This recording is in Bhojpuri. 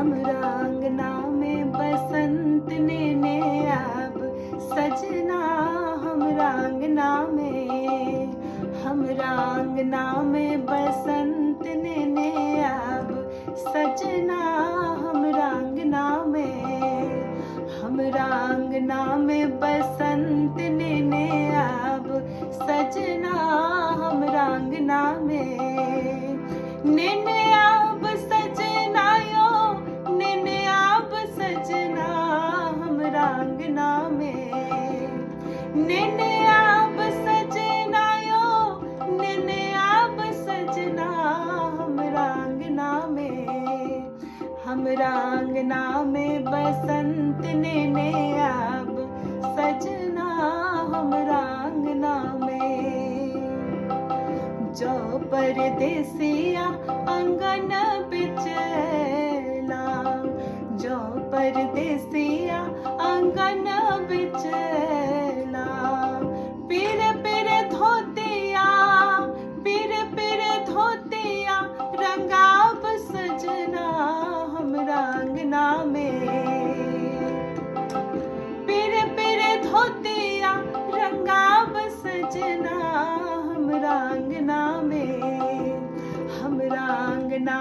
हमरा अंगना में बसंत ने अब सजना, हमरा अंगना में, हमरा अंगना में बसंत ने अब सजना, हमरा अंगना में, हमरा अंगना में बसंत ने अब सजना, हमरा अंगना में। नेने अब सजना यो, नेने अब सजना, हमरा अंगना में, नेने अब सजना यो, नेने अब सजना, हमरा अंगना में, हमरा अंगना में बसंत ने अब सजना, हमरा अंगना में। जो परदेसिया आंगन बिचला, जो परदेसिया आंगन बिचला, पीर पीर धोतिया, पीर पीर धोतिया, रंगाब सजना, हमरा अंगना में, पीर पीर धोतिया, रंगाब सजना, हमरा अंगना में, हमरा अंगना